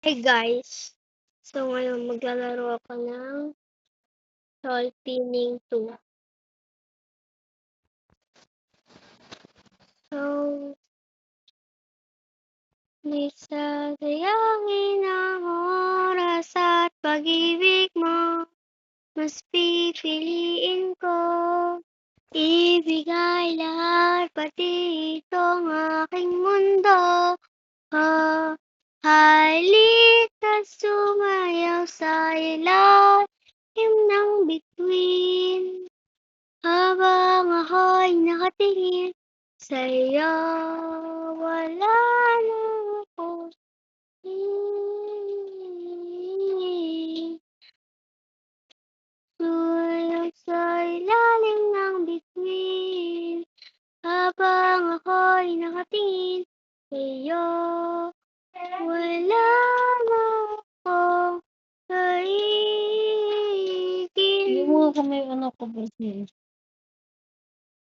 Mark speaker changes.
Speaker 1: Hey guys! So ngayon maglalaro ako ng Solpinning 2. So, may sayangin ang oras at pag-ibig mo, mas pipiliin ko. Ibigay lahat pati itong aking mundo. Oh, halika sumayaw sa ilalim ng bituin. Habang ako'y nakatingin sa'yo, wala na akong hinihingi. Sumayaw sa ilalim ng bituin. Habang ako'y nakatingin sa'yo, wala na akong
Speaker 2: Hindi
Speaker 1: hinihingi.
Speaker 2: mo ako may ano ko ba siya?